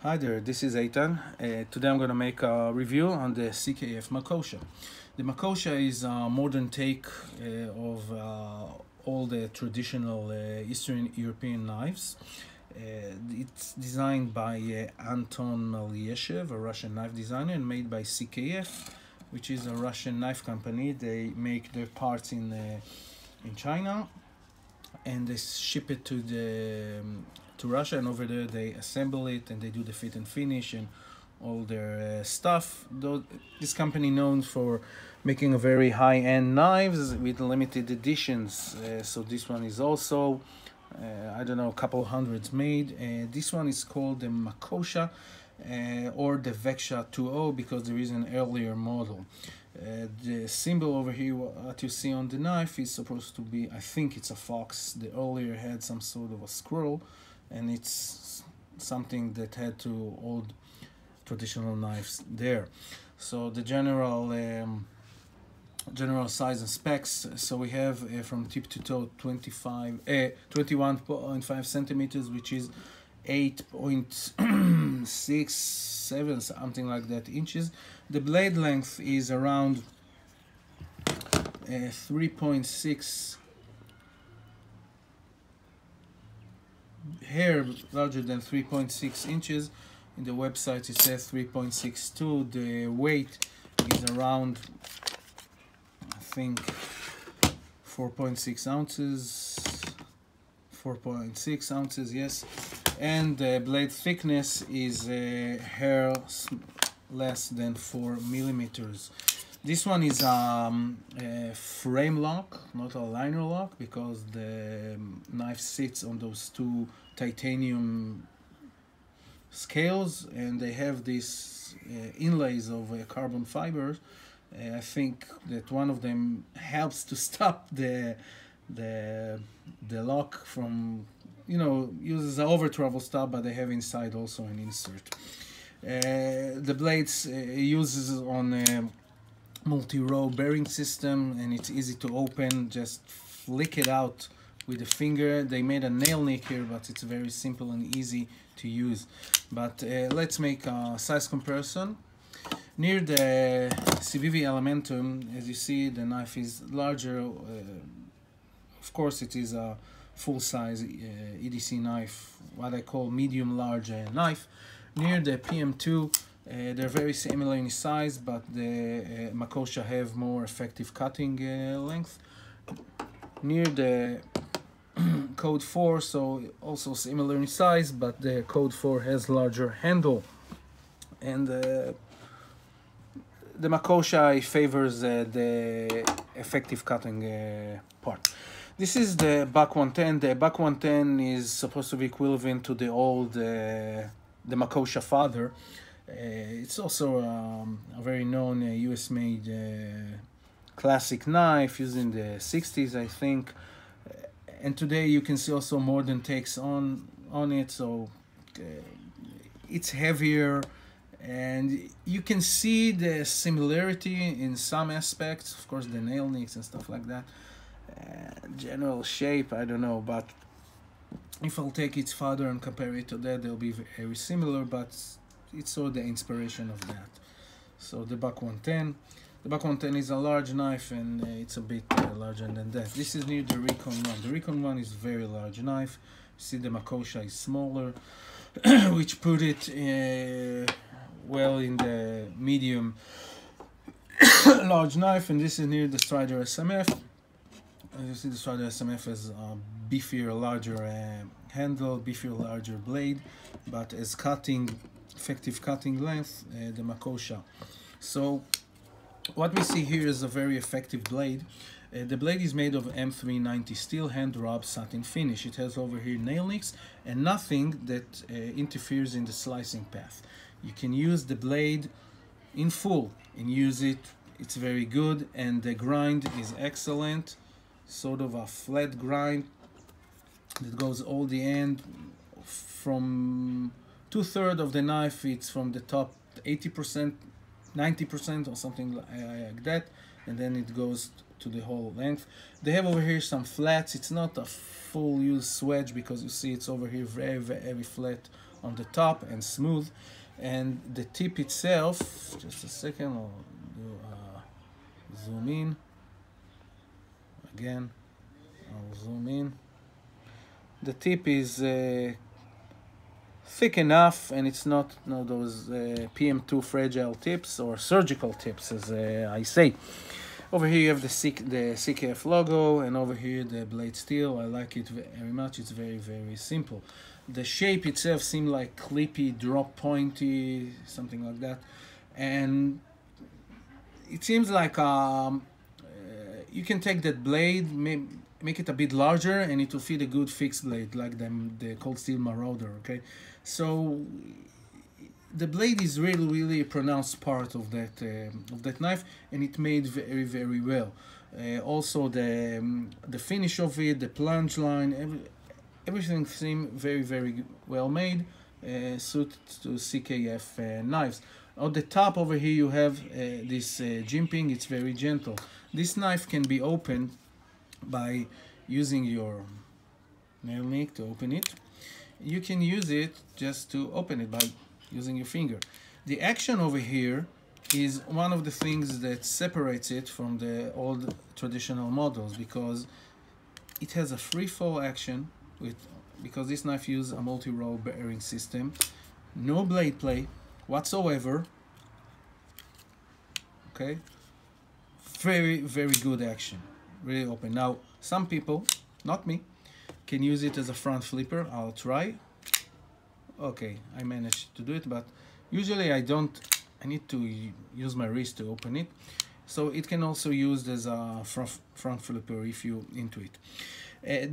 Hi there, this is Eitan. Today I'm going to make a review on the CKF Makosha. The Makosha is a modern take of all the traditional Eastern European knives. It's designed by Anton Malieshev, a Russian knife designer, and made by CKF, which is a Russian knife company. They make their parts in China, and they ship it to Russia, and over there they assemble it and they do the fit and finish and all their stuff. Though this company known for making a very high-end knives with limited editions. So this one is also I don't know, a couple hundreds made. This one is called the Makosha or the Veksha 2.0 because there is an earlier model. The symbol over here, what you see on the knife, is supposed to be, I think it's a fox. The earlier had some sort of a squirrel, and it's something that had to old traditional knives there. So the general size and specs, so we have from tip to toe 21.5 centimeters, which is 8.67 something like that inches. The blade length is around 3.6 hair larger than 3.6 inches. In the website it says 3.62. The weight is around, I think, 4.6 ounces. 4.6 ounces, yes. And the blade thickness is hair less than 4 millimeters. This one is a frame lock, not a liner lock, because the knife sits on those two titanium scales, and they have these inlays of carbon fibers. I think that one of them helps to stop the lock from, uses an over travel stop, but they have inside also an insert. The blades uses on a multi-row bearing system, and it's easy to open. Just flick it out with a finger. They made a nail nick here, but it's very simple and easy to use. But let's make a size comparison. Near the CVV Elementum, as you see, the knife is larger. Of course, it is a full-size EDC knife, what I call medium-large knife. Near the PM2, they're very similar in size, but the Makosha have more effective cutting length. Near the Code 4, so also similar in size, but the Code 4 has larger handle. And the Makosha favors the effective cutting part. This is the Buck 110. The Buck 110 is supposed to be equivalent to the old the Makosha father. It's also a very known US-made classic knife used in the 60s, I think. And today you can see also modern takes on it. So it's heavier, and you can see the similarity in some aspects. Of course, the nail nicks and stuff like that. General shape, I don't know, but if I'll take its father and compare it to that, they'll be very similar, but it's all the inspiration of that. So the Buck 110. The Buck 110 is a large knife, and it's a bit larger than that. This is near the Recon 1. The Recon 1 is a very large knife. You see the Makosha is smaller, which put it well in the medium large knife. And this is near the Strider SMF. As you see, the Strider SMF has a beefier, larger handle, beefier, larger blade, but as effective cutting length, the Makosha. So what we see here is a very effective blade. The blade is made of M390 steel, hand rub satin finish. It has over here nail nicks and nothing that interferes in the slicing path. You can use the blade in full and use it. It's very good, and the grind is excellent. Sort of a flat grind that goes all the end. From 2/3 of the knife, it's from the top 80%, 90% or something like that, and then it goes to the whole length. They have over here some flats. It's not a full use swedge because you see it's over here very flat on the top and smooth. And the tip itself, just a second, I'll do zoom in again. I'll zoom in. The tip is thick enough, and it's not those PM2 fragile tips or surgical tips, as I say. Over here you have the CKF logo, and over here the blade steel. I like it very much. It's very, very simple. The shape itself seems like clippy, drop pointy, something like that. And it seems like you can take that blade, make it a bit larger, and it will fit a good fixed blade, like the cold steel Marauder, okay? So the blade is really, really a pronounced part of that knife, and it made very, very well. Also the finish of it, the plunge line, everything seemed very, very well made, suited to CKF knives. On the top over here you have this jimping. It's very gentle. This knife can be opened by using your nail nick to open it. You can use it just to open it by using your finger. The action over here is one of the things that separates it from the old traditional models, because it has a free fall action because this knife uses a multi-roll bearing system. No blade play whatsoever. Okay, very, very good action, really open. Now some people, not me, can use it as a front flipper. I'll try. Okay, I managed to do it, but usually I don't. I need to use my wrist to open it. So it can also used as a front flipper if you into it.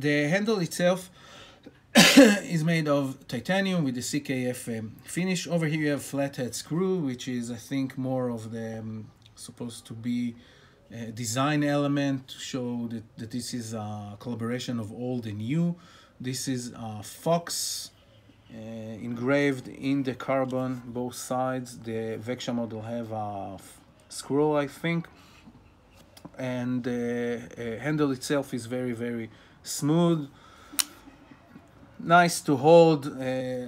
The handle itself is made of titanium with the CKF finish. Over here you have flathead screw, which is, I think, more of the supposed to be a design element to show that this is a collaboration of old and new. This is a fox engraved in the carbon, both sides. The Veksha model have a scroll, I think, and the handle itself is very, very smooth, nice to hold,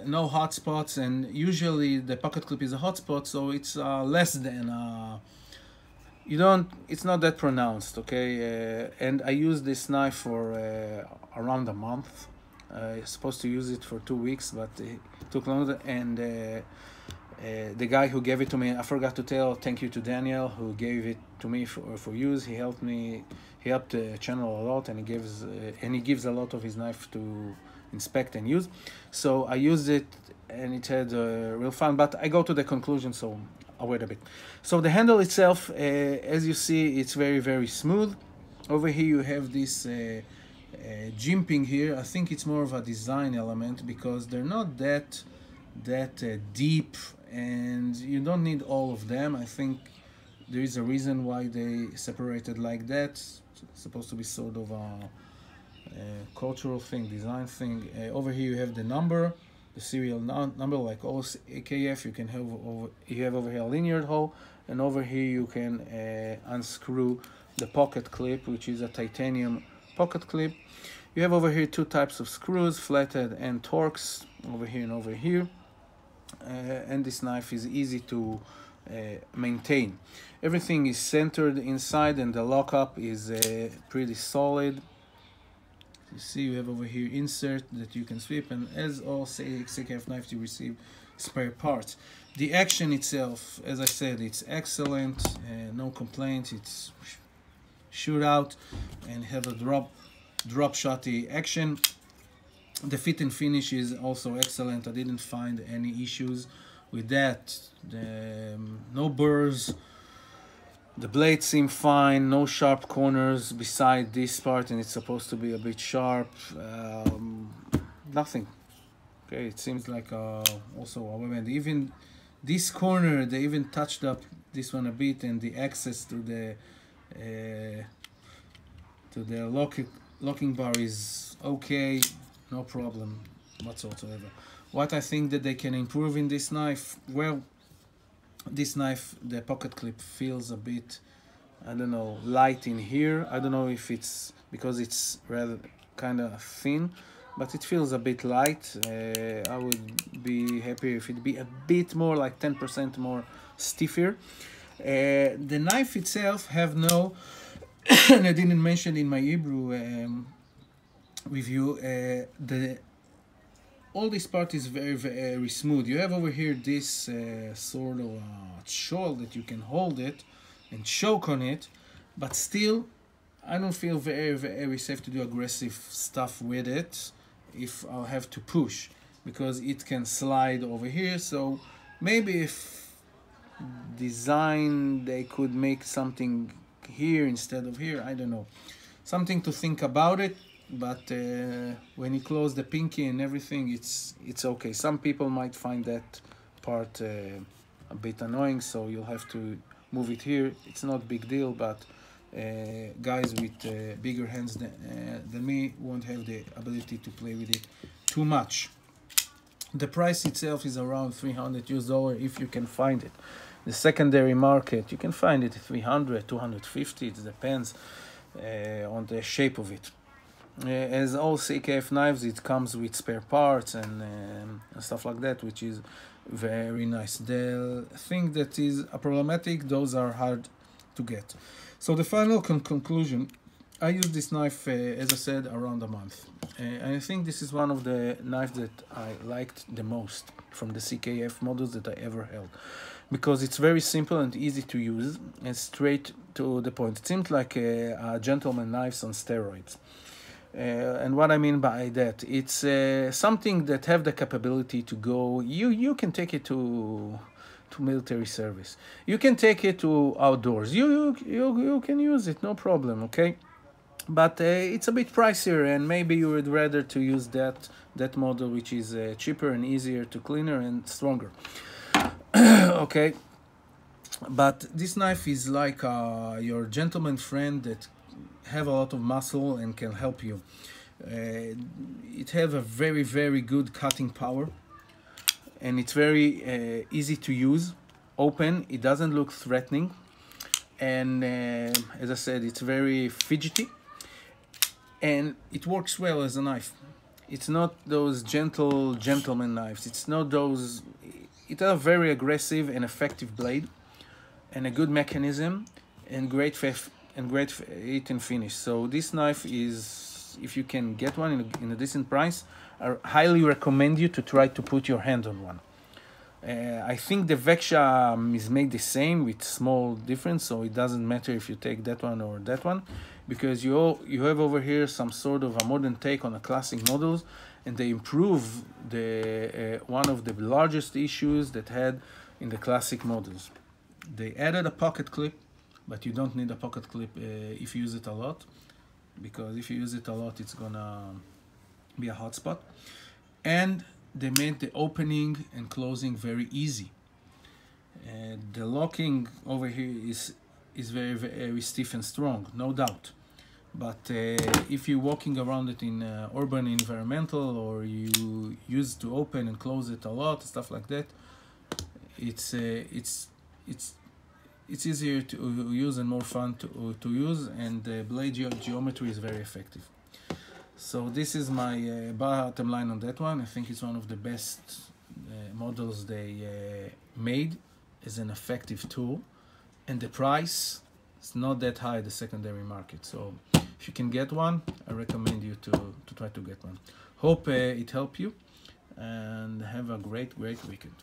no hot spots, and usually the pocket clip is a hot spot, so it's less than it's not that pronounced, okay? And I used this knife for around a month. I was supposed to use it for 2 weeks, but it took longer. And the guy who gave it to me, I forgot to tell thank you to Daniel, who gave it to me for use. He helped me. He helped the channel a lot, and he gives a lot of his knife to inspect and use. So I used it, and it had real fun. But I go to the conclusion, so I'll wait a bit. So the handle itself, as you see, it's very, very smooth. Over here you have this jimping here. I think it's more of a design element because they're not that deep, and you don't need all of them. I think there is a reason why they separated like that. It's supposed to be sort of a cultural thing, design thing. Over here you have the number, the serial number, like all CKF. You have over here a linear hole, and over here you can unscrew the pocket clip, which is a titanium pocket clip. You have over here two types of screws, flathead and Torx, over here and over here. And this knife is easy to maintain. Everything is centered inside, and the lockup is pretty solid. You see, you have over here insert that you can sweep, and as all CKF knives, you receive spare parts. The action itself, as I said, it's excellent, no complaints. It's shoot out and have a drop shotty action. The fit and finish is also excellent. I didn't find any issues with that. No burrs. The blades seem fine. No sharp corners beside this part, and it's supposed to be a bit sharp. Nothing. Okay, it seems like also a weapon. Even this corner, they even touched up this one a bit, and the access to the locking bar is okay. No problem whatsoever. What I think that they can improve in this knife, well, this knife, the pocket clip feels a bit, I don't know, light in here. I don't know if it's because it's rather kind of thin, but it feels a bit light. I would be happy if it be a bit more, like 10% more stiffer. The knife itself have no, and I didn't mention in my Hebrew review, all this part is very, very smooth. You have over here this sort of shawl that you can hold it and choke on it, but still I don't feel very, very safe to do aggressive stuff with it if I'll have to push, because it can slide over here. So maybe if design they could make something here instead of here, I don't know, something to think about it. But when you close the pinky and everything, it's okay. Some people might find that part a bit annoying, so you'll have to move it here. It's not a big deal, but guys with bigger hands than me won't have the ability to play with it too much. The price itself is around $300 if you can find it. The secondary market, you can find it at 300, 250, it depends on the shape of it. As all CKF knives, it comes with spare parts and stuff like that, which is very nice. The thing that is problematic, those are hard to get. So the final conclusion, I used this knife, as I said, around a month. And I think this is one of the knives that I liked the most from the CKF models that I ever held, because it's very simple and easy to use and straight to the point. It seems like a gentleman knives on steroids. And what I mean by that, it's something that have the capability to go, you can take it to military service, you can take it to outdoors, you can use it, no problem, okay? But it's a bit pricier, and maybe you would rather to use that model, which is cheaper and easier to cleaner and stronger. Okay, but this knife is like your gentleman friend that have a lot of muscle and can help you. It have a very, very good cutting power, and it's very easy to use, open, it doesn't look threatening, and as I said, it's very fidgety, and it works well as a knife. It's not those gentle gentleman knives, it's not those, it has a very aggressive and effective blade, and a good mechanism, and great hit and finish. So this knife is, if you can get one in a decent price, I highly recommend you to try to put your hand on one. I think the Veksha is made the same with small difference, so it doesn't matter if you take that one or that one, because you have over here some sort of a modern take on a classic models, and they improve the one of the largest issues that had in the classic models. They added a pocket clip, but you don't need a pocket clip if you use it a lot, because if you use it a lot, it's gonna be a hotspot. And they made the opening and closing very easy. The locking over here is very, very stiff and strong, no doubt. But if you're walking around it in urban environmental, or you use to open and close it a lot, stuff like that, it's easier to use and more fun to use, and the blade geometry is very effective. So this is my bottom line on that one. I think it's one of the best models they made as an effective tool, and the price is not that high, the secondary market. So if you can get one, I recommend you to try to get one. Hope it helped you, and have a great weekend.